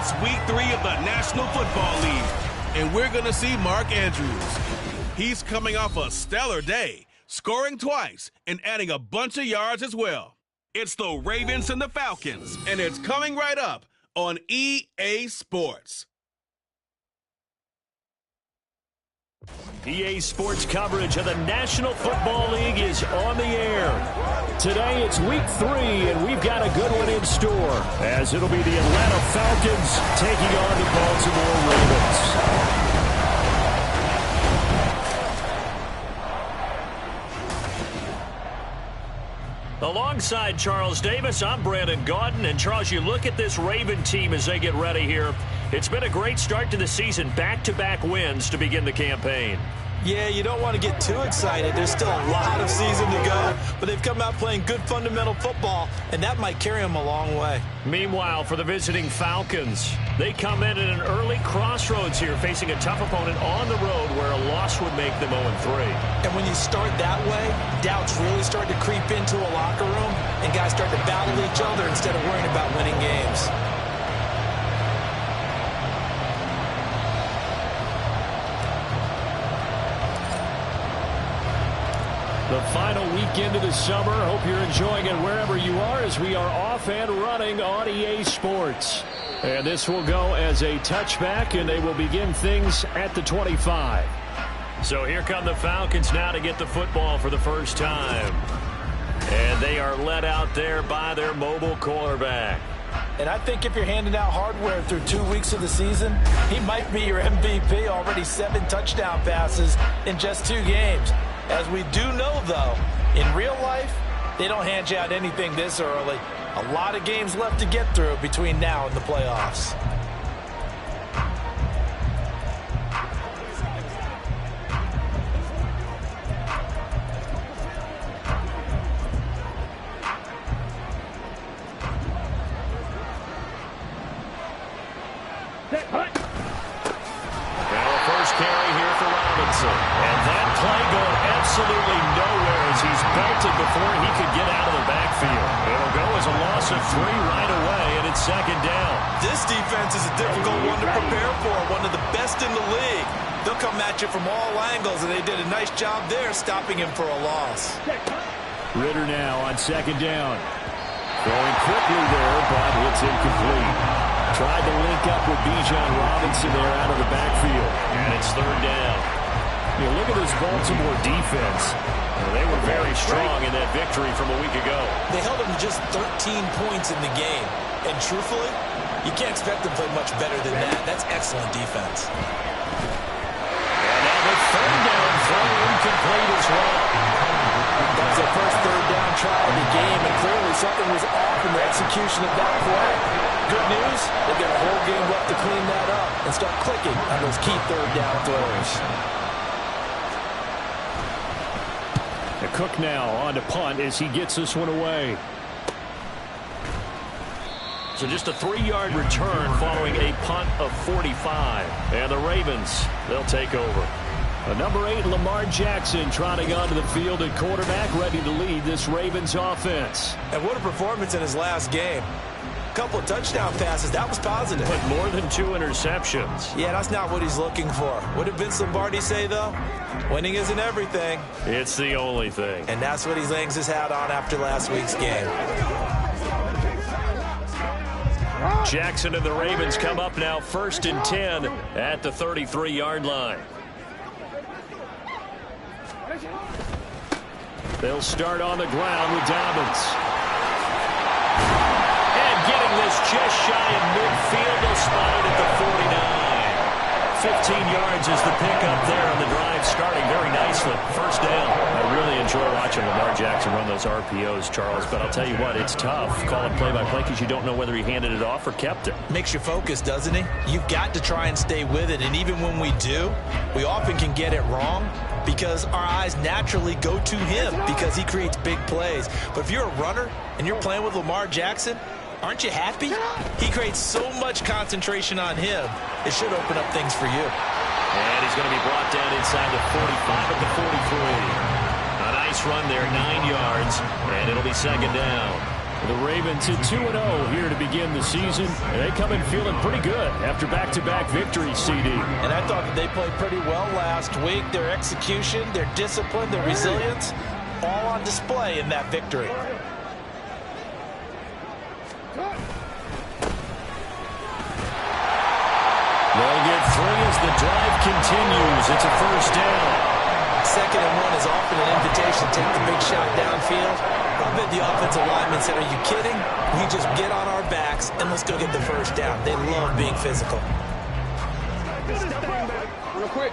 It's week 3 of the National Football League, and we're going to see Mark Andrews. He's coming off a stellar day, scoring twice and adding a bunch of yards as well. It's the Ravens and the Falcons, and it's coming right up on EA Sports. EA Sports coverage of the National Football League is on the air. Today it's week 3, and we've got a good one in store, as it'll be the Atlanta Falcons taking on the Baltimore Ravens. Alongside Charles Davis, I'm Brandon Gaudin. And Charles, you look at this Raven team as they get ready here. It's been a great start to the season, back-to-back wins to begin the campaign. Yeah, you don't want to get too excited. There's still a lot of season to go, but they've come out playing good fundamental football, and that might carry them a long way. Meanwhile, for the visiting Falcons, they come in at an early crossroads here, facing a tough opponent on the road where a loss would make them 0-3. And when you start that way, doubts really start to creep into a locker room, and guys start to battle each other instead of worrying about winning games. The final weekend of the summer. Hope you're enjoying it wherever you are, as we are off and running on EA Sports. And this will go as a touchback, and they will begin things at the 25. So here come the Falcons now to get the football for the first time. And they are led out there by their mobile quarterback. And I think if you're handing out hardware through 2 weeks of the season, he might be your MVP. Already 7 touchdown passes in just 2 games. As we do know, though, in real life, they don't hand you out anything this early. A lot of games left to get through between now and the playoffs. And that play going absolutely nowhere as he's belted before he could get out of the backfield. It'll go as a loss of 3 right away, and it's second down. This defense is a difficult one to prepare for, one of the best in the league. They'll come at you from all angles, and they did a nice job there stopping him for a loss. Ritter now on second down. Going quickly there, but it's incomplete. Tried to link up with Bijan Robinson there out of the backfield, and it's third down. You know, look at this Baltimore defense. They were very strong in that victory from a week ago. They held them to just 13 points in the game. And truthfully, you can't expect them to play much better than that. That's excellent defense. And now the third down throw incomplete as well. That's their first third down try of the game, and clearly something was off in the execution of that play. Good news, they've got a whole game left to clean that up and start clicking on those key third down throws. Cook now on to punt as he gets this one away. So just a 3-yard return following a punt of 45. And the Ravens, they'll take over. Number 8, Lamar Jackson, trotting onto the field at quarterback, ready to lead this Ravens offense. And what a performance in his last game. A couple of touchdown passes, that was positive. But more than 2 interceptions. Yeah, that's not what he's looking for. What did Vince Lombardi say, though? Winning isn't everything. It's the only thing. And that's what he hangs his hat on after last week's game. Jackson and the Ravens come up now 1st and 10 at the 33-yard line. They'll start on the ground with Dobbins. And getting this just shy of midfield, they'll spot it at the 49. 15 yards is the pickup there, and the drive starting very nicely. First down. I really enjoy watching Lamar Jackson run those RPOs, Charles, but I'll tell you what, it's tough calling play-by-play because you don't know whether he handed it off or kept it. Makes you focus, doesn't he? You've got to try and stay with it, and even when we do, we often can get it wrong because our eyes naturally go to him because he creates big plays. But if you're a runner and you're playing with Lamar Jackson, aren't you happy? He creates so much concentration on him. It should open up things for you. And he's going to be brought down inside the 45 at the 43. A nice run there, 9 yards, and it'll be second down. The Ravens at 2-0 here to begin the season. And they come in feeling pretty good after back-to-back victories, CD. And I thought that they played pretty well last week. Their execution, their discipline, their resilience, all on display in that victory. They'll get three as the drive continues. It's a first down. 2nd and 1 is often an invitation to take the big shot downfield. I bet the offensive lineman said, are you kidding? We just get on our backs and let's go get the first down. They love being physical. Real quick.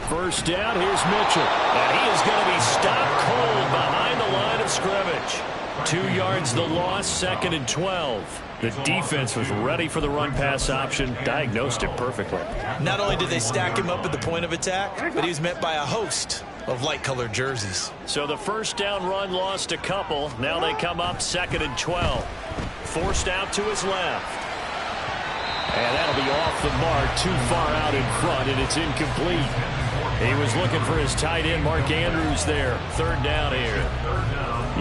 First down, here's Mitchell. And he is going to be stopped cold behind the line of scrimmage. 2 yards the loss, 2nd and 12. The defense was ready for the run-pass option, diagnosed it perfectly. Not only did they stack him up at the point of attack, but he was met by a host of light-colored jerseys. So the first down run lost a couple. Now they come up 2nd and 12. Forced out to his left. And that'll be off the mark, too far out in front, and it's incomplete. He was looking for his tight end, Mark Andrews, there. 3rd down here.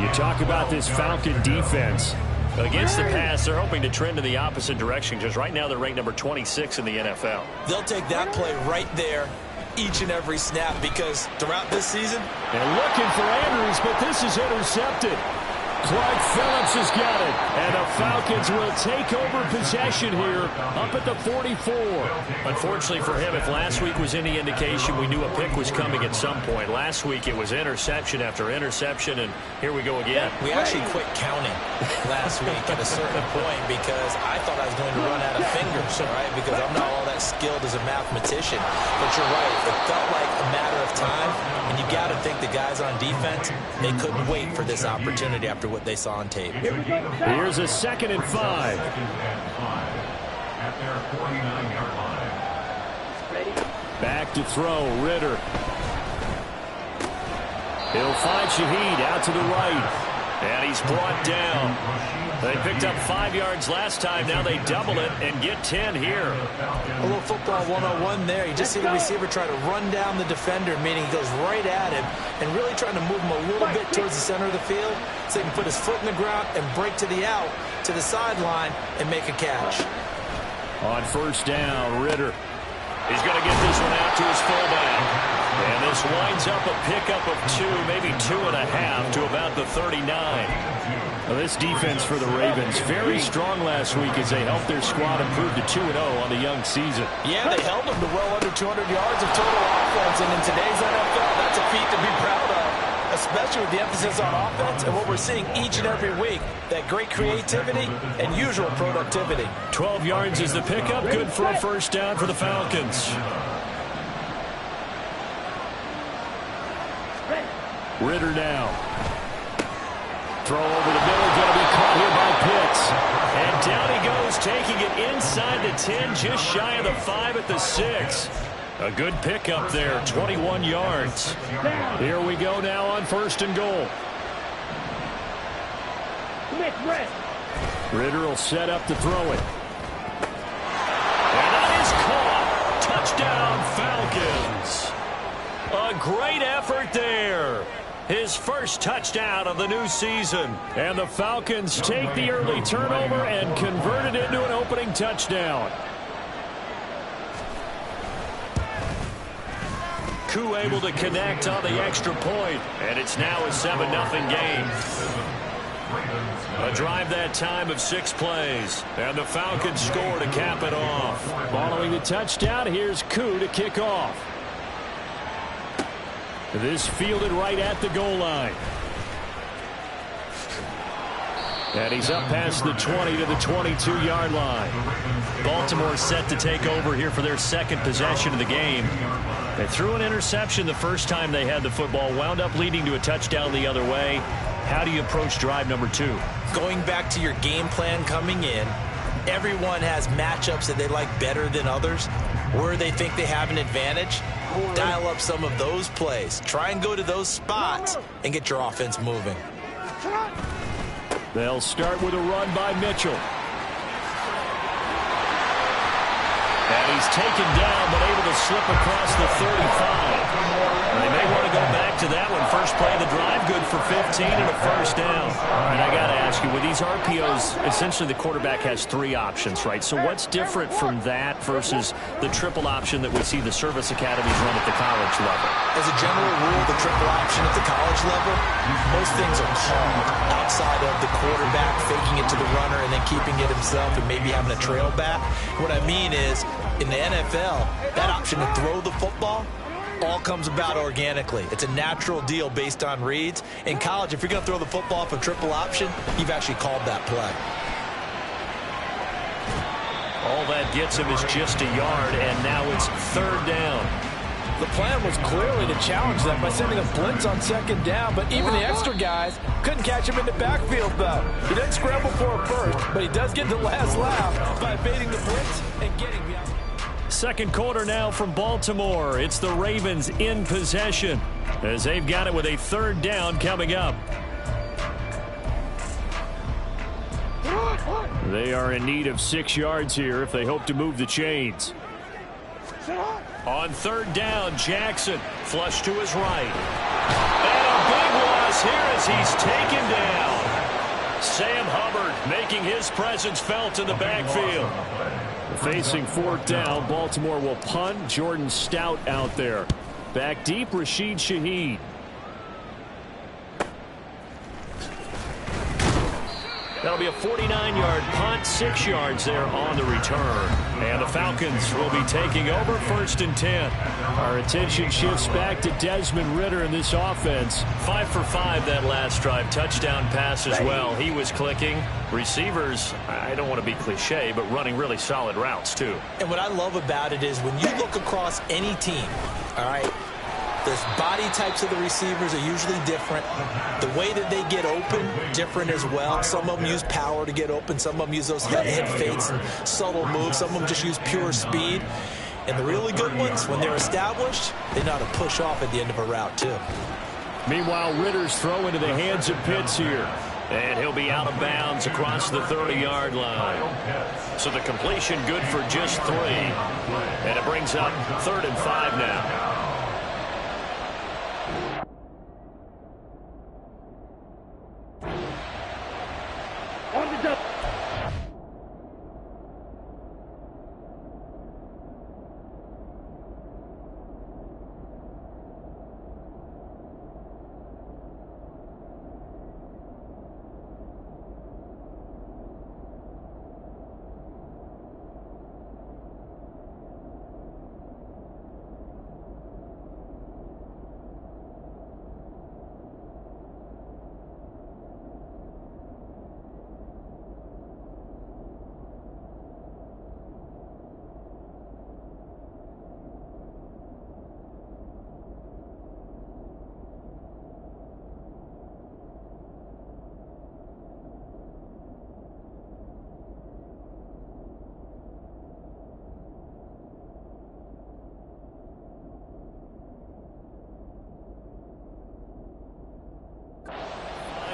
You talk about this Falcon defense. Against the pass, they're hoping to trend in the opposite direction because right now they're ranked number 26 in the NFL. They'll take that play right there each and every snap because throughout this season. And looking for Andrews, but this is intercepted. Clark Phillips has got it. And the Falcons will take over possession here up at the 44. Unfortunately for him, if last week was any indication, we knew a pick was coming at some point. Last week it was interception after interception, and here we go again. We actually quit counting last week at a certain point because I thought I was going to run out of fingers, all right, because I'm not all that skilled as a mathematician. But you're right. It felt like a matter of time, and you got to think the guys on defense, they couldn't wait for this opportunity after what they saw on tape. Here's a 2nd and 5. Back to throw, Ritter. He'll find Shaheed out to the right. And he's brought down. They picked up 5 yards last time. Now they double it and get 10 here. A little football 101 there. You just see the receiver try to run down the defender, meaning he goes right at him and really trying to move him a little bit towards the center of the field so he can put his foot in the ground and break to the out, to the sideline, and make a catch. On first down, Ritter. He's going to get this one out to his fullback. And this winds up a pickup of 2, maybe 2.5 to about the 39. Well, this defense for the Ravens, very strong last week as they helped their squad improve to 2-0 on the young season. Yeah, they held them to well under 200 yards of total offense. And in today's NFL, that's a feat to be proud of, especially with the emphasis on offense and what we're seeing each and every week, that great creativity and usual productivity. 12 yards is the pickup, good for a first down for the Falcons. Ritter now. Throw over the middle, going to be caught here by Pitts. And down he goes, taking it inside the 10, just shy of the 5 at the 6. A good pickup there, 21 yards. Here we go now on 1st and goal. Ritter will set up to throw it. And that is caught. Touchdown, Falcons. A great effort there. His first touchdown of the new season. And the Falcons take the early turnover and convert it into an opening touchdown. Koo able to connect on the extra point. And it's now a 7-0 game. A drive that time of 6 plays. And the Falcons score to cap it off. Following the touchdown, here's Koo to kick off. This fielded right at the goal line. And he's up past the 20 to the 22-yard line. Baltimore set to take over here for their 2nd possession of the game. They threw an interception the first time they had the football, wound up leading to a touchdown the other way. How do you approach drive number 2? Going back to your game plan coming in, everyone has matchups that they like better than others, where they think they have an advantage. Dial up some of those plays. Try and go to those spots and get your offense moving. They'll start with a run by Mitchell. And And he's taken down, but able to slip across the 35. They may want to go back to that one. First play of the drive, good for 15 and a first down. All right, I got to ask you, with these RPOs, essentially the quarterback has 3 options, right? So what's different from that versus the triple option that we see the service academies run at the college level? As a general rule, the triple option at the college level, most things are called outside of the quarterback faking it to the runner and then keeping it himself and maybe having a trail back. What I mean is, in the NFL, that option to throw the football all comes about organically. It's a natural deal based on reads. In college, if you're going to throw the football for triple option, you've actually called that play. All that gets him is just a yard, and now it's 3rd down. The plan was clearly to challenge that by sending a blitz on 2nd down, but even the extra guys couldn't catch him in the backfield, though. He didn't scramble for a first, but he does get the last laugh by evading the blitz and getting beyond. Second quarter now from Baltimore. It's the Ravens in possession as they've got it with a 3rd down coming up. They are in need of 6 yards here if they hope to move the chains. On 3rd down, Jackson flush to his right. And a big loss here as he's taken down. Sam Hubbard making his presence felt in the backfield. Facing 4th down, Baltimore will punt. Jordan Stout out there. Back deep, Rashid Shaheed. That'll be a 49-yard punt, 6 yards there on the return. And the Falcons will be taking over 1st and 10. Our attention shifts back to Desmond Ridder in this offense. 5 for 5 that last drive. Touchdown pass as well. He was clicking. Receivers, I don't want to be cliche, but running really solid routes too. And what I love about it is when you look across any team, all right, the body types of the receivers are usually different. The way that they get open, different as well. Some of them use power to get open. Some of them use those head fakes and subtle moves. Some of them just use pure speed. And the really good ones, when they're established, they know how to push off at the end of a route too. Meanwhile, Ritter's throw into the hands of Pitts here. And he'll be out of bounds across the 30-yard line. So the completion good for just 3. And it brings up 3rd and 5 now.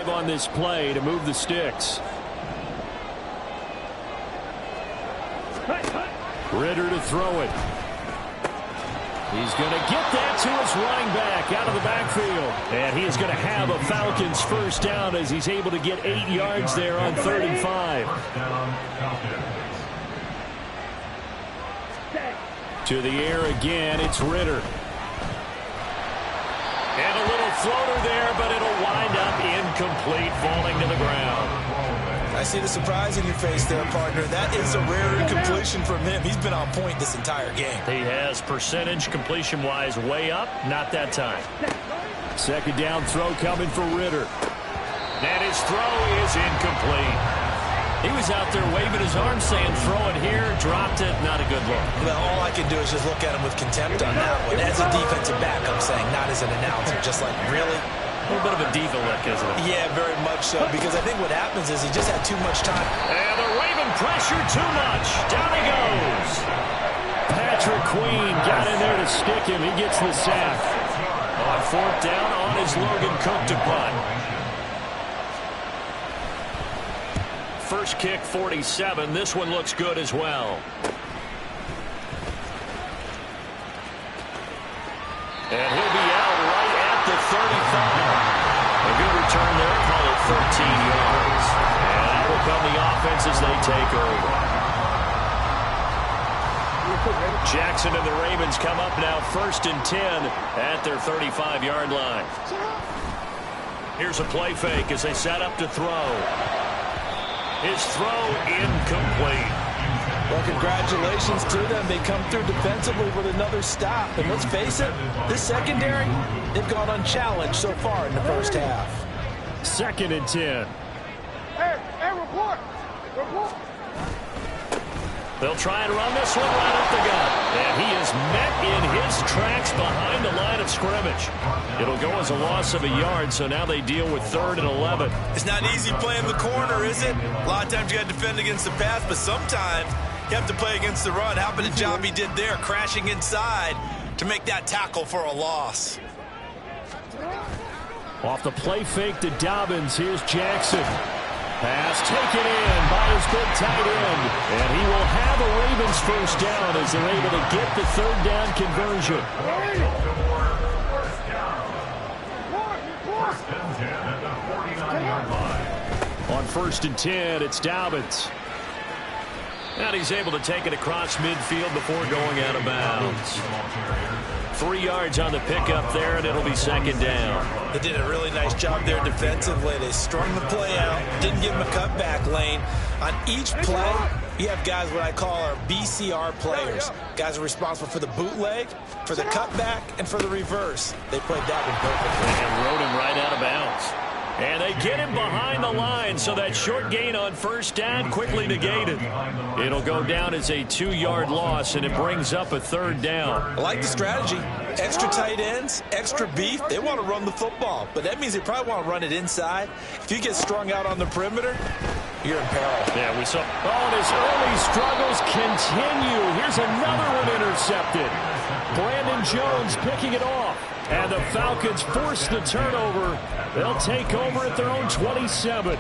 On this play to move the sticks. Ridder to throw it. He's going to get that to his running back out of the backfield. And he is going to have a Falcons first down as he's able to get 8 yards there on 3rd and 5. To the air again, it's Ridder. And a little floater there, but it'll wind up incomplete, falling to the ground. I see the surprise in your face there, partner. That is a rare incompletion from him. He's been on point this entire game. He has percentage completion-wise way up. Not that time. 2nd down throw coming for Ridder. And his throw is incomplete. He was out there waving his arm saying, throw it here, dropped it, not a good look. Well, all I can do is just look at him with contempt on that one. As a defensive back, I'm saying, not as an announcer. Just like, really? A little bit of a diva look, isn't it? Yeah, very much so, because I think what happens is he just had too much time. And the Raven pressure too much. Down he goes. Patrick Queen got in there to stick him. He gets the sack. On 4th down, on is Logan Cook to punt. First kick, 47. This one looks good as well. And he'll be out right at the 35. A good return there, call it 13 yards. And out will come the offense as they take over. Jackson and the Ravens come up now 1st and 10 at their 35-yard line. Here's a play fake as they set up to throw. His throw incomplete. Well, congratulations to them. They come through defensively with another stop. And let's face it, this secondary, they've gone unchallenged so far in the first half. 2nd and 10. Hey, report. They'll try and run this one right up the gut. And he is met in his tracks behind the line of scrimmage. It'll go as a loss of a yard, so now they deal with 3rd and 11. It's not easy playing the corner, is it? A lot of times you got to defend against the pass, but sometimes you have to play against the run. How about the job he did there, crashing inside to make that tackle for a loss? Off the play fake to Dobbins. Here's Jackson. Pass taken in by his big tight end. And he will have a Ravens first down as they're able to get the 3rd down conversion. On 1st and 10, it's Dobbins. And he's able to take it across midfield before going out of bounds. 3 yards on the pickup there, and it'll be 2nd down. They did a really nice job there defensively. They strung the play out, didn't give him a cutback lane. On each play, you have guys what I call our BCR players. Guys are responsible for the bootleg, for the cutback, and for the reverse. They played that one perfectly. And rode him right out of bounds. And they get him behind the line, so that short gain on 1st down quickly negated. It'll go down as a 2-yard loss, and it brings up a 3rd down. I like the strategy. Extra tight ends, extra beef. They want to run the football, but that means they probably want to run it inside. If you get strung out on the perimeter, you're in peril. Yeah, we saw. Oh, and his early struggles continue. Here's another one intercepted. Brandon Jones picking it off. And the Falcons force the turnover. They'll take over at their own 27.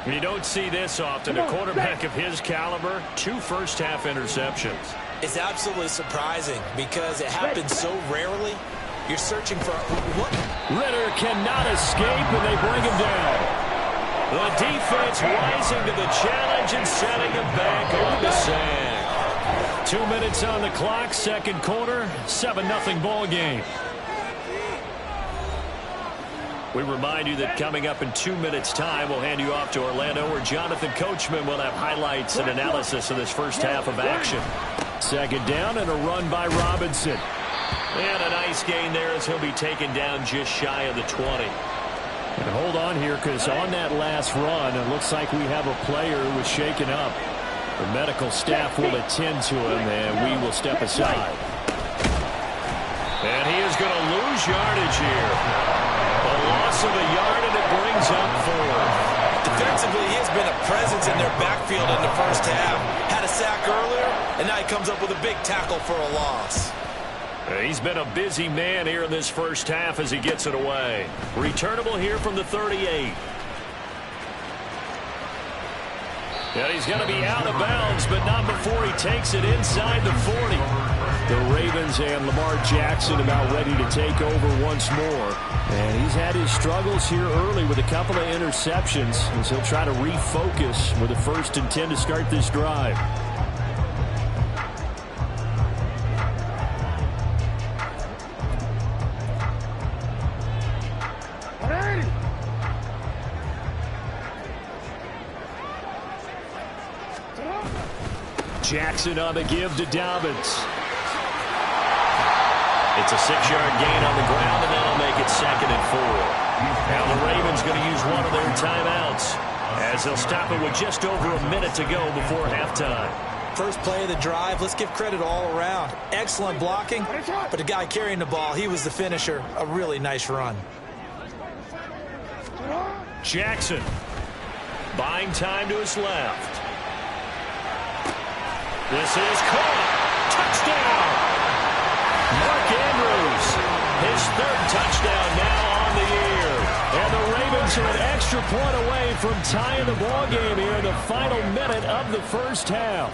You don't see this often. A quarterback of his caliber, 2 first-half interceptions. It's absolutely surprising because it happens so rarely. You're searching for what? Ritter cannot escape, and they bring him down. The defense rising to the challenge and setting him back on the sack. 2 minutes on the clock, 2nd quarter, 7-0 ball game. We remind you that coming up in 2 minutes' time, we'll hand you off to Orlando, where Jonathan Coachman will have highlights and analysis of this first half of action. 2nd down and a run by Robinson. And a nice gain there as he'll be taken down just shy of the 20. And hold on here, because on that last run, it looks like we have a player who was shaken up. The medical staff will attend to him, and we will step aside. And he is going to lose yardage here. A loss of a yard, and it brings up 4. Defensively, he has been a presence in their backfield in the first half. Had a sack earlier, and now he comes up with a big tackle for a loss. He's been a busy man here in this first half as he gets it away. Returnable here from the 38. And he's going to be out of bounds, but not before he takes it inside the 40. The Ravens and Lamar Jackson about ready to take over once more. And he's had his struggles here early with a couple of interceptions as he'll try to refocus with a 1st and 10 to start this drive. Jackson on the give to Dobbins. It's a 6-yard gain on the ground, and that'll make it 2nd and 4. Now the Ravens going to use one of their timeouts as they'll stop it with just over a minute to go before halftime. First play of the drive, let's give credit all around. Excellent blocking, but the guy carrying the ball, he was the finisher. A really nice run. Jackson buying time to his left. This is caught. Touchdown. Mark Andrews, his 3rd touchdown now on the year. And the Ravens are an extra point away from tying the ball game here in the final minute of the first half.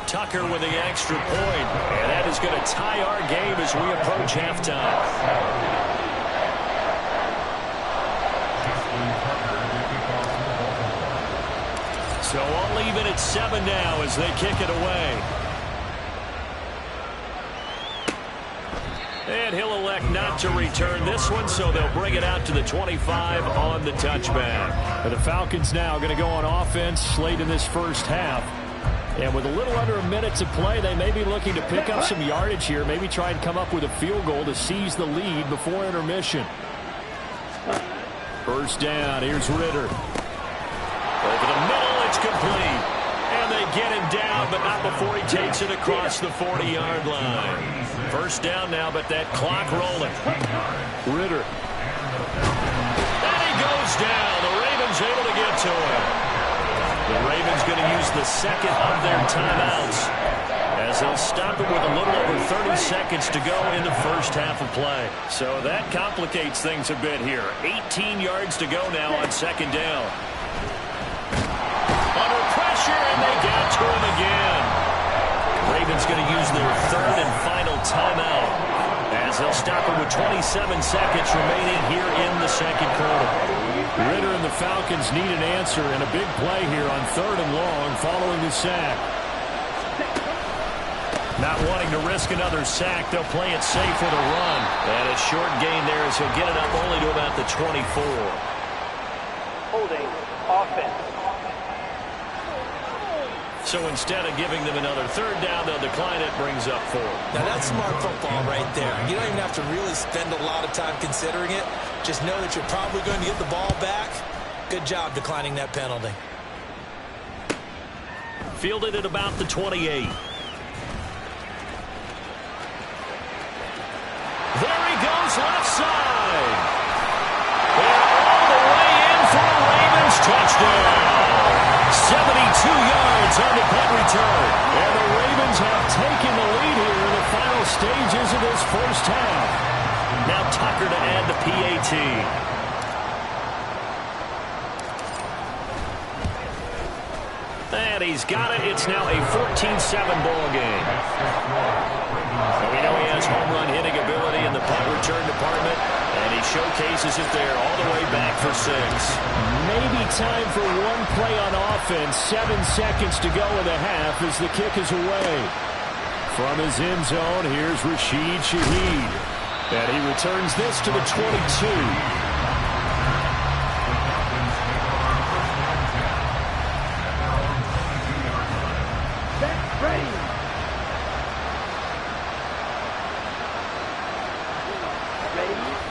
Tucker with the extra point. And that is going to tie our game as we approach halftime. So I'll leave it at 7 now as they kick it away. And he'll elect not to return this one, so they'll bring it out to the 25 on the touchback. And the Falcons now going to go on offense late in this first half. And with a little under a minute to play, they may be looking to pick up some yardage here, maybe try and come up with a field goal to seize the lead before intermission. First down, here's Ritter. Over the middle, it's complete. And they get him down, but not before he takes it across the 40-yard line. First down now, but that clock rolling. Ritter. And he goes down. The Ravens able to get to him. The Ravens going to use the second of their timeouts as they'll stop it with a little over 30 seconds to go in the first half of play. So that complicates things a bit here. 18 yards to go now on second down. Under pressure, and they get to him again. Ravens going to use their third and final timeout as they'll stop it with 27 seconds remaining here in the second quarter. Ritter and the Falcons need an answer and a big play here on third and long following the sack. Not wanting to risk another sack, they'll play it safe with a run. And a short gain there as he'll get it up only to about the 24. Holding offense. So instead of giving them another third down, they'll decline it, brings up 4. Now that's smart football right there. You don't even have to really spend a lot of time considering it. Just know that you're probably going to get the ball back. Good job declining that penalty. Fielded at about the 28. There he goes, left side. And all the way in for a Ravens touchdown. 72 yards on the punt return. And the Ravens have taken the lead here in the final stages of this first half. Now Tucker to add the PAT. And he's got it. It's now a 14-7 ball game. And we know he has home run hitting ability in the punt return department, and he showcases it there all the way back for 6. Maybe time for one play on offense. 7 seconds to go in the half as the kick is away. From his end zone, here's Rashid Shaheed. And he returns this to the 22.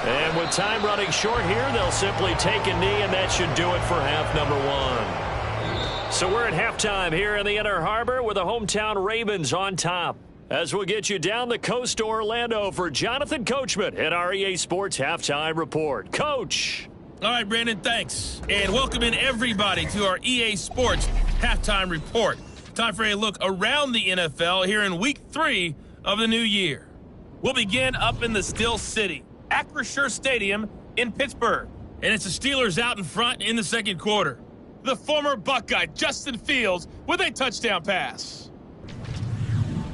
And with time running short here, they'll simply take a knee, and that should do it for half number 1. So we're at halftime here in the Inner Harbor with the hometown Ravens on top. As we'll get you down the coast to Orlando for Jonathan Coachman at our EA Sports Halftime Report. Coach! All right, Brandon, thanks. And welcome in everybody to our EA Sports Halftime Report. Time for a look around the NFL here in Week 3 of the new year. We'll begin up in the Steel City, Acrisure Stadium in Pittsburgh. And it's the Steelers out in front in the second quarter. The former Buckeye, Justin Fields, with a touchdown pass.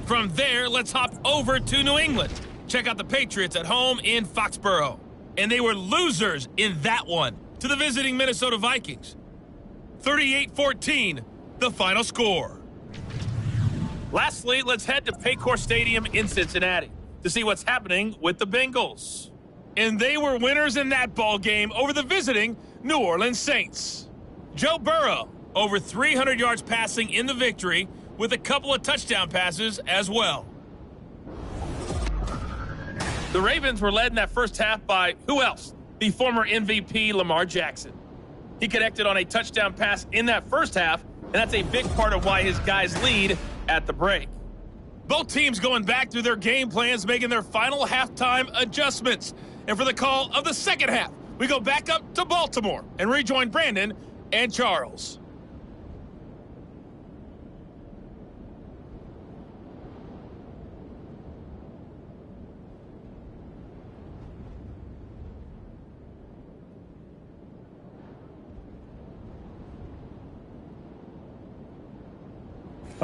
From there, let's hop over to New England. Check out the Patriots at home in Foxborough. And they were losers in that one to the visiting Minnesota Vikings. 38-14, the final score. Lastly, let's head to Paycor Stadium in Cincinnati to see what's happening with the Bengals. And they were winners in that ball game over the visiting New Orleans Saints. Joe Burrow, over 300 yards passing in the victory with a couple of touchdown passes as well. The Ravens were led in that first half by who else? The former MVP Lamar Jackson. He connected on a touchdown pass in that first half, and that's a big part of why his guys lead at the break. Both teams going back through their game plans, making their final halftime adjustments. And for the call of the second half, we go back up to Baltimore and rejoin Brandon and Charles.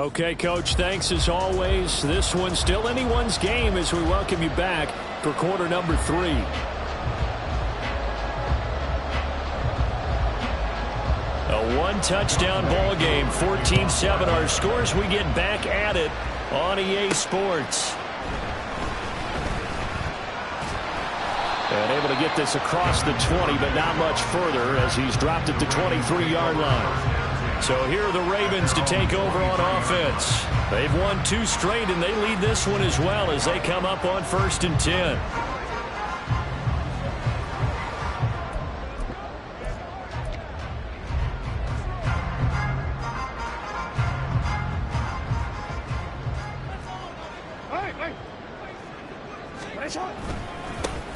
Okay, Coach, thanks as always. This one's still anyone's game as we welcome you back for quarter number 3. A one-touchdown ball game, 14-7 our scores. We get back at it on EA Sports. And able to get this across the 20, but not much further as he's dropped it to 23-yard line. So here are the Ravens to take over on offense. They've won 2 straight, and they lead this one as well as they come up on 1st and 10.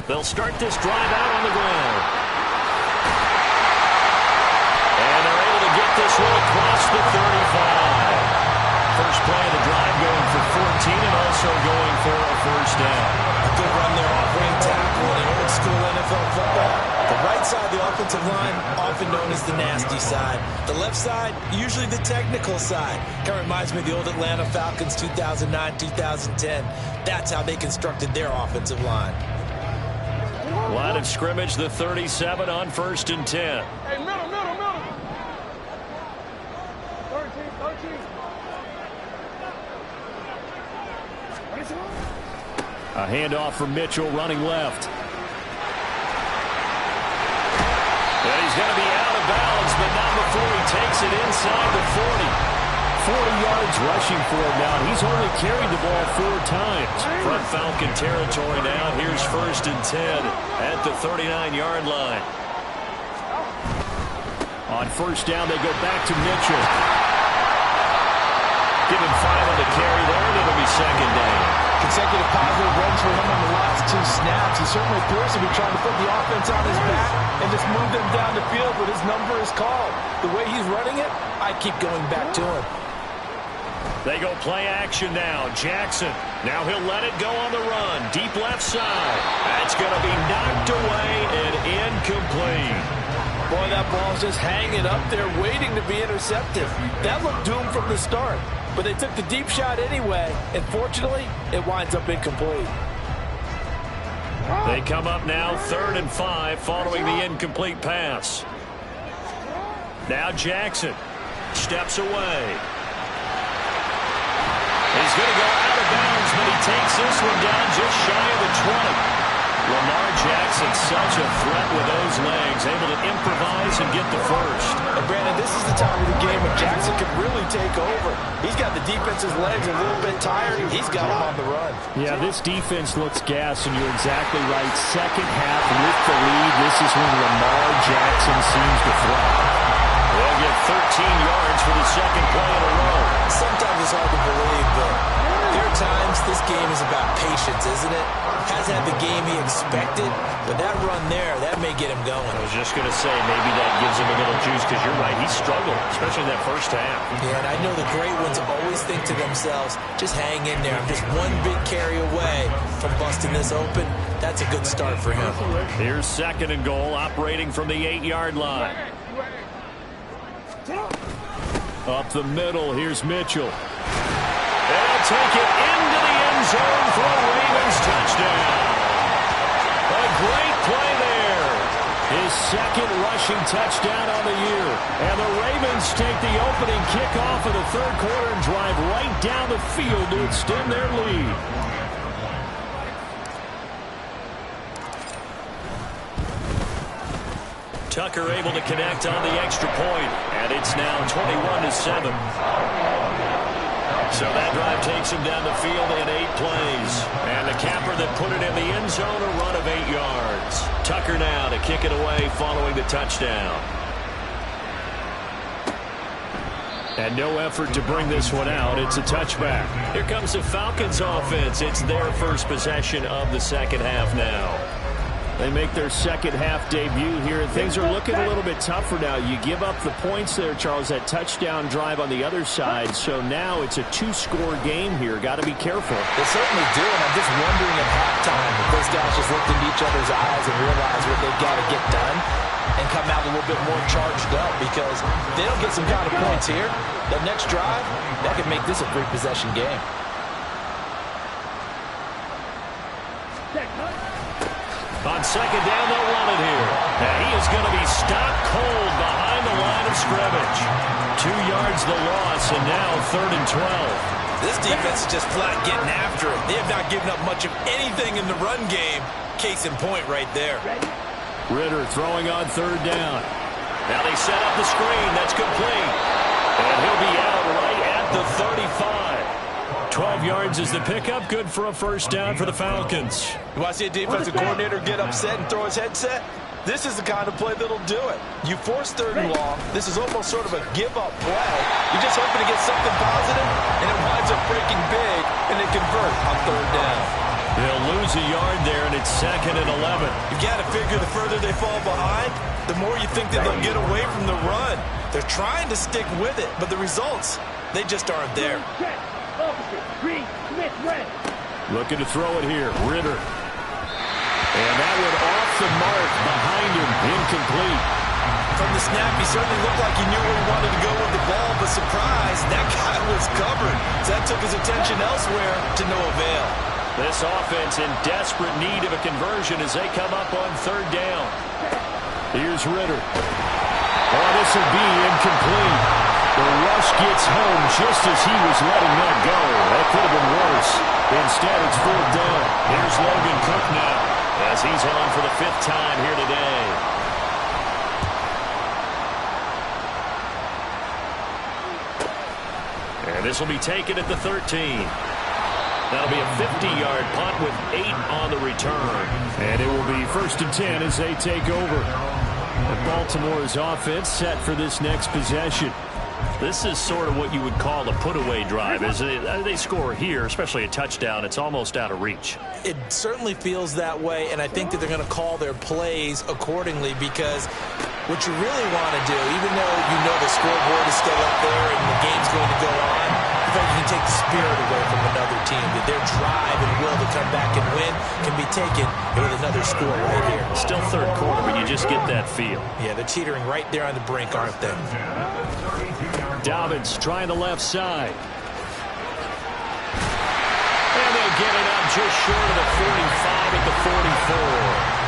They'll start this drive out on the ground. And they're able to get this one across the 35. First play of the drive going for 14 and also going for a first down. A good run there, off-range tackle in old school NFL football. The right side of the offensive line, often known as the nasty side. The left side, usually the technical side. Kind of reminds me of the old Atlanta Falcons 2009-2010. That's how they constructed their offensive line. Line of scrimmage, the 37 on 1st and 10. Hey, middle. 13. A handoff from Mitchell running left. And he's going to be out of bounds, but not before he takes it inside the 40. 40 yards rushing for him now. He's only carried the ball 4 times. Front Falcon territory now. Here's 1st and 10 at the 39-yard line. On 1st down, they go back to Mitchell. Give him 5 on the carry there, and it'll be 2nd down. Consecutive positive runs for him on the last 2 snaps. He certainly appears to be trying to put the offense on his back and just move them down the field, but his number is called. The way he's running it, I keep going back to him. They go play action now. Jackson. Now he'll let it go on the run. Deep left side. That's going to be knocked away and incomplete. Boy, that ball's just hanging up there waiting to be intercepted. That looked doomed from the start. But they took the deep shot anyway, and fortunately, it winds up incomplete. They come up now 3rd and 5 following the incomplete pass. Now Jackson steps away. He's going to go out of bounds, but he takes this one down just shy of the 20. Lamar Jackson, such a threat with those legs, able to improvise and get the first. And Brandon, this is the time of the game when Jackson could really take over. He's got the defense's legs a little bit tired. He's got him on the run. Yeah, this defense looks gassed, and you're exactly right. Second half with the lead, this is when Lamar Jackson seems to thrive. They'll get 13 yards for the 2nd play in a row. Sometimes it's hard to believe, but there are times this game is about patience, isn't it? Hasn't had the game he expected, but that run there, that may get him going. I was just going to say, maybe that gives him a little juice, because you're right, he struggled, especially in that first half. Yeah, and I know the great ones always think to themselves, just hang in there. I'm just one big carry away from busting this open. That's a good start for him. Here's 2nd and goal, operating from the 8-yard line. Up the middle, here's Mitchell. They'll take it into the end zone for a Ravens touchdown. A great play there. His 2nd rushing touchdown on the year. And the Ravens take the opening kickoff of the 3rd quarter and drive right down the field to extend their lead. Tucker able to connect on the extra point, and it's now 21-7. So that drive takes him down the field in 8 plays. And the capper that put it in the end zone, a run of 8 yards. Tucker now to kick it away following the touchdown. And no effort to bring this one out. It's a touchback. Here comes the Falcons offense. It's their first possession of the 2nd half now. They make their 2nd half debut here. Things are looking a little bit tougher now. You give up the points there, Charles, that touchdown drive on the other side. So now it's a 2-score game here. Got to be careful. They certainly do, and I'm just wondering at halftime if those guys just looked into each other's eyes and realized what they've got to get done. and come out a little bit more charged up, because if they don't get some kind of points here, the next drive, that could make this a three-possession game. On second down, they'll run it here. And he is going to be stopped cold behind the line of scrimmage. 2 yards the loss, and now 3rd and 12. This defense is just flat getting after it. They have not given up much of anything in the run game. Case in point right there. Ritter throwing on 3rd down. Now they set up the screen. That's complete. And he'll be out right at the 35. 12 yards is the pickup. Good for a first down for the Falcons. You want to see a defensive coordinator get upset and throw his headset? This is the kind of play that'll do it. You force 3rd and long. This is almost sort of a give-up play. You're just hoping to get something positive, and it winds up breaking big, and they convert on 3rd down. They'll lose a yard there, and it's 2nd and 11. You've got to figure the further they fall behind, the more you think that they'll get away from the run. They're trying to stick with it, but the results, they just aren't there. Looking to throw it here. Ritter. And that one off the mark behind him. Incomplete. From the snap, he certainly looked like he knew where he wanted to go with the ball, but surprise, that guy was covered. So that took his attention elsewhere to no avail. This offense in desperate need of a conversion as they come up on 3rd down. Here's Ritter. Oh, this will be incomplete. The rush gets home just as he was letting that go. That could have been worse. Instead, it's 4th down. Here's Logan Cook now as he's on for the 5th time here today. And this will be taken at the 13. That'll be a 50-yard punt with 8 on the return. And it will be 1st and 10 as they take over. And Baltimore's offense set for this next possession. This is sort of what you would call a put-away drive. As they score here, especially a touchdown, it's almost out of reach. It certainly feels that way, and I think that they're going to call their plays accordingly, because what you really want to do, even though you know the scoreboard is still up there and the game's going to go on, you can take the spirit away from another team. That their drive and will to come back and win can be taken with another score right here. Still 3rd quarter, but you just get that feel. Yeah, they're teetering right there on the brink, aren't they? Dobbins trying the left side. And they'll get it up just short of the 45 at the 44.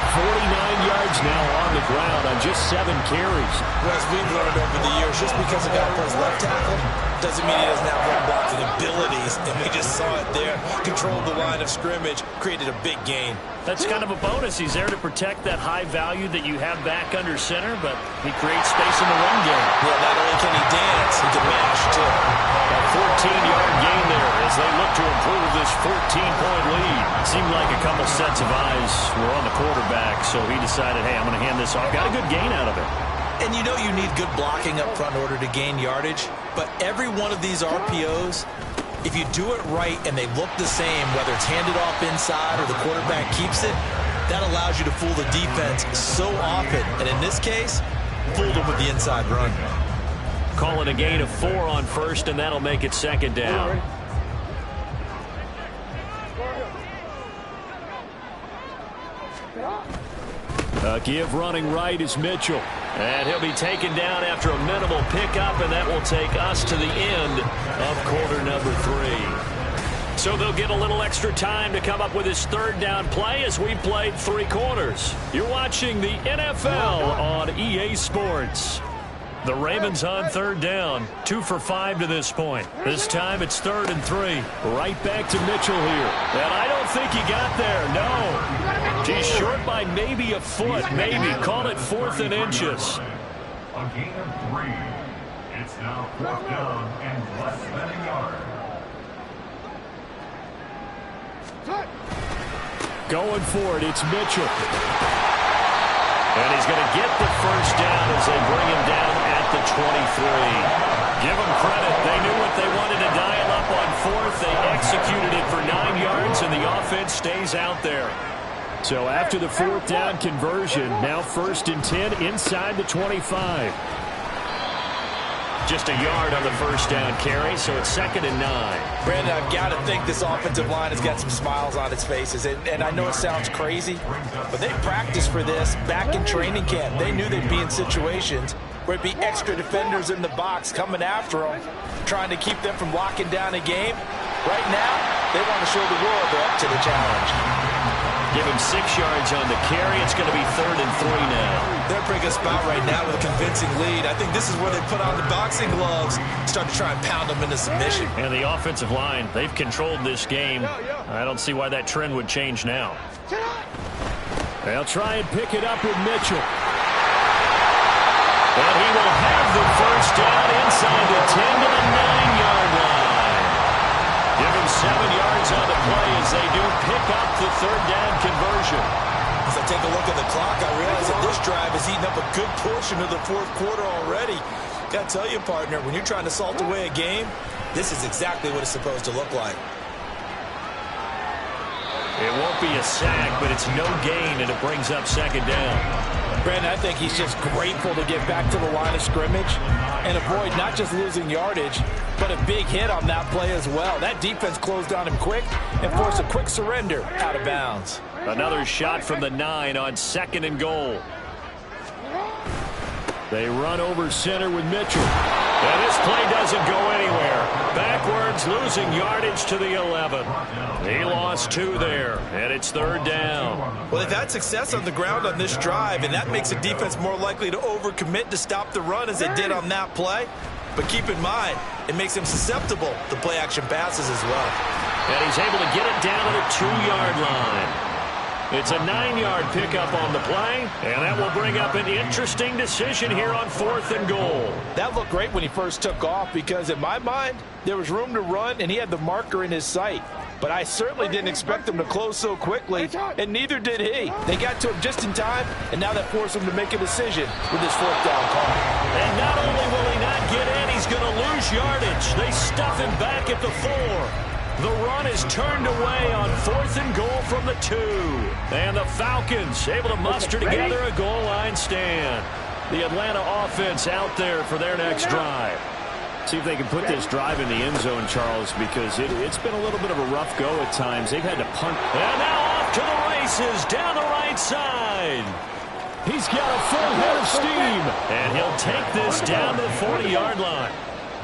49 yards now on the ground on just 7 carries. Well, as we've learned over the years, just because a guy plays left tackle doesn't mean he doesn't have run blocking abilities. And we just saw it there. Controlled the line of scrimmage, created a big gain. That's kind of a bonus. He's there to protect that high value that you have back under center, but he creates space in the run game. Yeah, not only can he dance, he can mash too. A 14-yard gain there as they look to improve this 14-point lead. Seemed like a couple sets of eyes were on the quarterback, so he decided, hey, I'm going to hand this off. Got a good gain out of it. And you know you need good blocking up front in order to gain yardage, but every one of these RPOs, if you do it right and they look the same, whether it's handed off inside or the quarterback keeps it, that allows you to fool the defense so often. And in this case, fooled them with the inside run. Calling a gain of 4 on 1st, and that'll make it 2nd down. A give running right is Mitchell. And he'll be taken down after a minimal pickup, and that will take us to the end of quarter number 3. So they'll get a little extra time to come up with his 3rd down play as we played 3 quarters. You're watching the NFL on EA Sports. The Ravens on 3rd down, 2 for 5 to this point. This time it's 3rd and 3. Right back to Mitchell here. And I don't think he got there, no. He's short by maybe a foot, maybe. Call it 4th and inches. A gain of 3. It's now 4th down and less than a yard. Going for it, it's Mitchell. And he's going to get the first down as they bring him down at the 23. Give them credit. They knew what they wanted to dial up on 4th. They executed it for 9 yards, and the offense stays out there. So after the 4th down conversion, now 1st and 10 inside the 25. just a yard on the first down carry, so it's 2nd and 9. Brandon, I've got to think this offensive line has got some smiles on its faces. And I know it sounds crazy, but they practiced for this back in training camp. They knew they'd be in situations where it'd be extra defenders in the box coming after them, trying to keep them from locking down a game. Right now, they want to show the world they're up to the challenge. Give him 6 yards on the carry. It's going to be 3rd and 3 now. They're a pretty good spot right now with a convincing lead. I think this is where they put on the boxing gloves, start to try and pound them into submission. And the offensive line, they've controlled this game. I don't see why that trend would change now. They'll try and pick it up with Mitchell. And he will have the first down inside the 10 to the 9-yard line. Give him 7 yards on the play as they do pick up the 3rd down conversion. As I take a look at the clock, I realize that this drive has eaten up a good portion of the 4th quarter already. Got to tell you, partner, when you're trying to salt away a game, this is exactly what it's supposed to look like. It won't be a sack, but it's no gain, and it brings up 2nd down. Brandon, I think he's just grateful to get back to the line of scrimmage and avoid not just losing yardage, but a big hit on that play as well. That defense closed on him quick and forced a quick surrender out of bounds. Another shot from the 9 on 2nd and goal. They run over center with Mitchell. And this play doesn't go anywhere. Backwards, losing yardage to the 11. He lost 2 there, and it's 3rd down. Well, they've had success on the ground on this drive, and that makes a defense more likely to overcommit to stop the run as they did on that play. But keep in mind, it makes them susceptible to play-action passes as well. And he's able to get it down to the 2-yard line. It's a 9-yard pickup on the play, and that will bring up an interesting decision here on 4th and goal. That looked great when he first took off because, in my mind, there was room to run, and he had the marker in his sight. But I certainly didn't expect him to close so quickly, and neither did he. They got to him just in time, and now that forced him to make a decision with his 4th down call. And not only will he not get in, he's going to lose yardage. They stuff him back at the 4. The run is turned away on 4th and goal from the 2. And the Falcons able to muster together a goal line stand. The Atlanta offense out there for their next drive. See if they can put this drive in the end zone, Charles, because it's been a little bit of a rough go at times. They've had to punt. And now off to the races down the right side. He's got a full head of steam. And he'll take this down to the 40-yard line.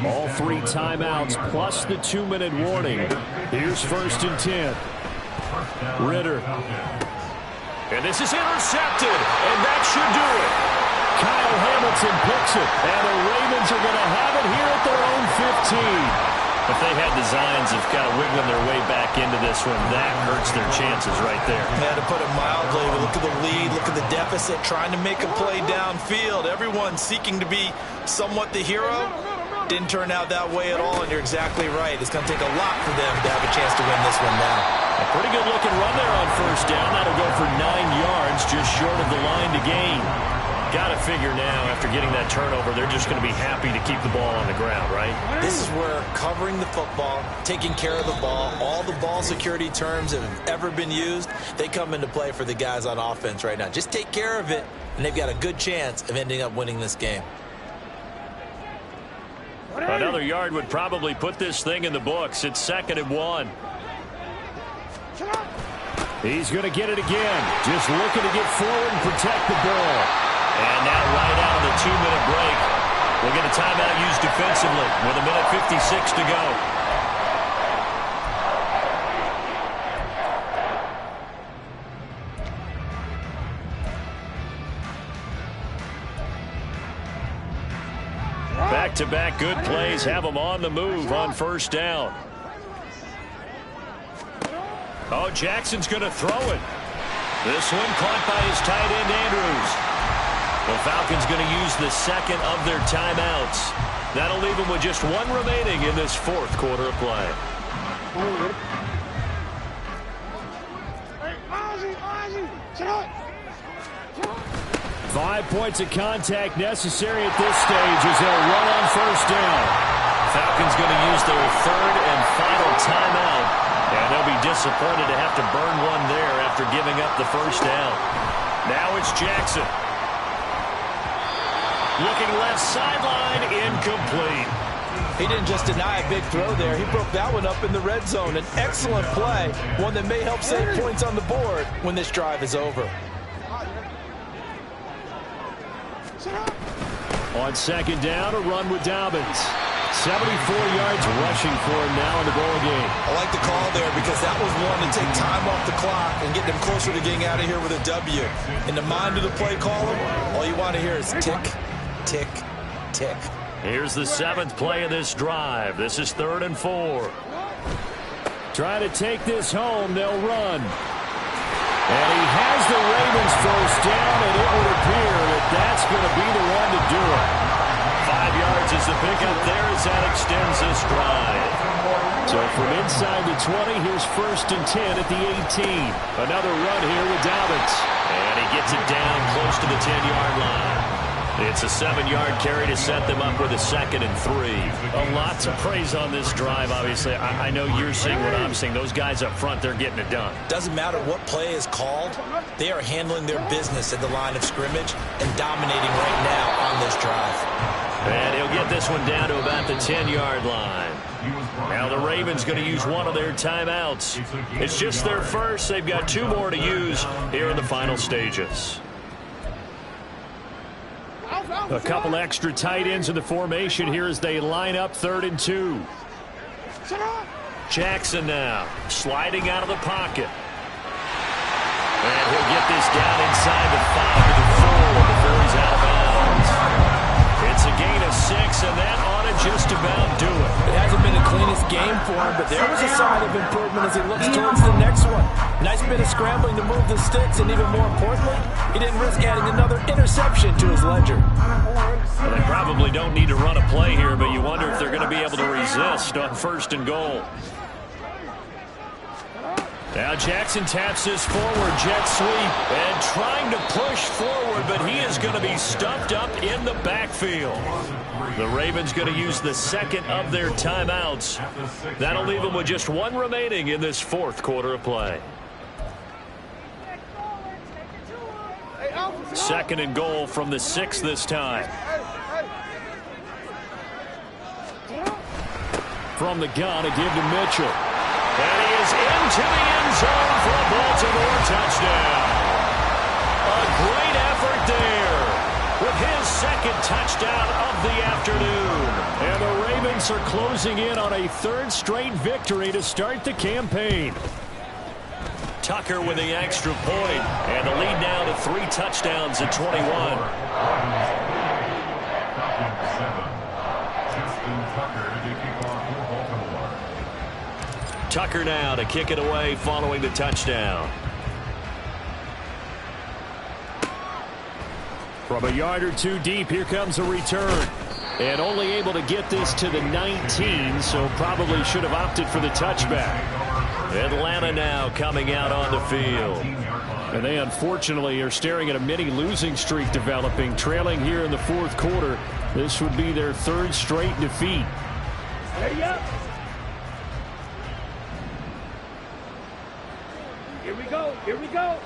All 3 timeouts plus the 2-minute warning. Here's 1st and 10. Ritter. And this is intercepted, and that should do it. Kyle Hamilton picks it, and the Ravens are going to have it here at their own 15. If they had designs of kind of wiggling their way back into this one, that hurts their chances right there. Yeah, to put it mildly, look at the lead, look at the deficit, trying to make a play downfield. Everyone seeking to be somewhat the hero. Didn't turn out that way at all, and you're exactly right. It's going to take a lot for them to have a chance to win this one now. A pretty good looking run there on 1st down. That'll go for 9 yards, just short of the line to gain. Got to figure now, after getting that turnover, they're just going to be happy to keep the ball on the ground, right? This is where covering the football, taking care of the ball, all the ball security terms that have ever been used, they come into play for the guys on offense right now. Just take care of it, and they've got a good chance of ending up winning this game. Another yard would probably put this thing in the books. It's 2nd and 1. He's going to get it again. Just looking to get forward and protect the ball. And now right out of the 2-minute break, we'll get a timeout used defensively with 1:56 to go. Back-to-back good plays have them on the move on 1st down. Oh, Jackson's going to throw it. This one caught by his tight end, Andrews. The Falcons going to use the 2nd of their timeouts. That'll leave them with just 1 remaining in this 4th quarter of play. 5 points of contact necessary at this stage as they'll run on 1st down. Falcons going to use their 3rd and final timeout, and they'll be disappointed to have to burn one there after giving up the 1st down. Now it's Jackson. Looking left sideline, incomplete. He didn't just deny a big throw there. He broke that one up in the red zone. An excellent play, one that may help save points on the board when this drive is over. On second down, a run with Dobbins. 74 yards rushing for him now in the ball game. I like the call there because that was one to take time off the clock and get them closer to getting out of here with a W. In the mind of the play caller, all you want to hear is tick, tick, tick. Here's the 7th play of this drive. This is 3rd and 4. Try to take this home. They'll run. And he has the Ravens first down, and it would appear that that's going to be the one to do it. 5 yards is the pickup there as that extends this drive. So from inside the 20, here's 1st and 10 at the 18. Another run here with Dobbins. And he gets it down close to the 10-yard line. It's a 7-yard carry to set them up with a 2nd and 3. A lot to praise on this drive, obviously. I know you're seeing what I'm seeing. Those guys up front, they're getting it done. Doesn't matter what play is called. They are handling their business at the line of scrimmage and dominating right now on this drive. And he'll get this one down to about the 10-yard line. Now the Ravens going to use one of their timeouts. It's just their first. They've got 2 more to use here in the final stages. A couple extra tight ends in the formation here as they line up 3rd and 2. Jackson now sliding out of the pocket. And he'll get this down inside the 5 to the 4 before he's out of bounds. It's a gain of 6, and that ought to just about do it. It hasn't been the cleanest game for him, but there was a sign of improvement as he looks towards the next one. Nice bit of scrambling to move the sticks, and even more importantly, he didn't risk adding another interception to his ledger. Well, they probably don't need to run a play here, but you wonder if they're going to be able to resist on 1st and goal. Now Jackson taps this forward jet sweep and trying to push forward, but he is going to be stuffed up in the backfield. The Ravens going to use the 2nd of their timeouts. That'll leave them with just 1 remaining in this 4th quarter of play. 2nd and goal from the 6 this time. From the gun, a give to Mitchell. And he is into the end zone for a Baltimore touchdown. A great effort there with his 2nd touchdown of the afternoon. And the Ravens are closing in on a 3rd straight victory to start the campaign. Tucker with the extra point, and the lead now to 3 touchdowns at 21. Tucker now to kick it away following the touchdown. From a yard or 2 deep, here comes a return. And only able to get this to the 19, so probably should have opted for the touchback. Atlanta now coming out on the field. And they unfortunately are staring at a mini losing streak developing, trailing here in the 4th quarter. This would be their 3rd straight defeat. Here we go.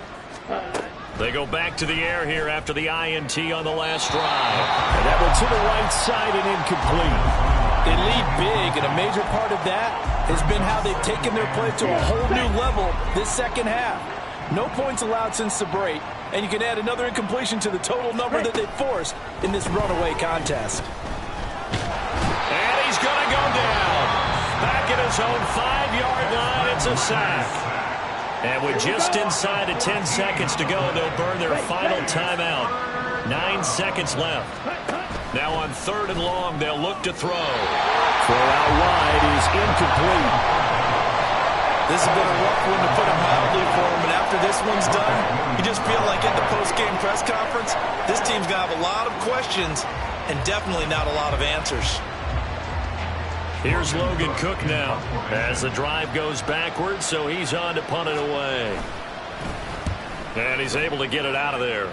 They go back to the air here after the INT on the last drive. And that one to the right side and incomplete. They lead big, and a major part of that has been how they've taken their play to a whole new level this 2nd half. No points allowed since the break, and you can add another incompletion to the total number that they forced in this runaway contest. And he's going to go down. Back at his own 5-yard line, it's a sack. And with just inside of 10 seconds to go, they'll burn their final timeout. 9 seconds left. Now on 3rd and long, they'll look to throw. Throw out wide is incomplete. This has been a rough one to put it mildly for him, and after this one's done, you just feel like at the post-game press conference, this team's going to have a lot of questions and definitely not a lot of answers. Here's Logan Cook now as the drive goes backwards, so he's on to punt it away. And he's able to get it out of there.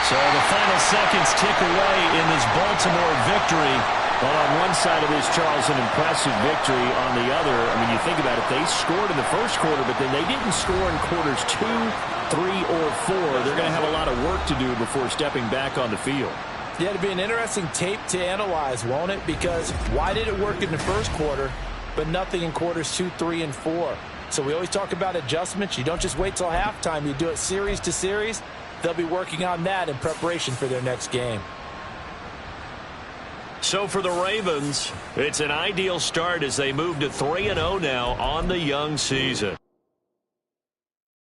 So the final seconds tick away in this Baltimore victory. Well, on one side of this, Charles, an impressive victory. On the other, I mean, you think about it, they scored in the first quarter, but then they didn't score in quarters 2, 3, or 4. They're going to have a lot of work to do before stepping back on the field. Yeah, it'll be an interesting tape to analyze, won't it? Because why did it work in the first quarter, but nothing in quarters 2, 3, and 4? So we always talk about adjustments. You don't just wait till halftime. You do it series to series. They'll be working on that in preparation for their next game. So for the Ravens, it's an ideal start as they move to 3-0 now on the young season.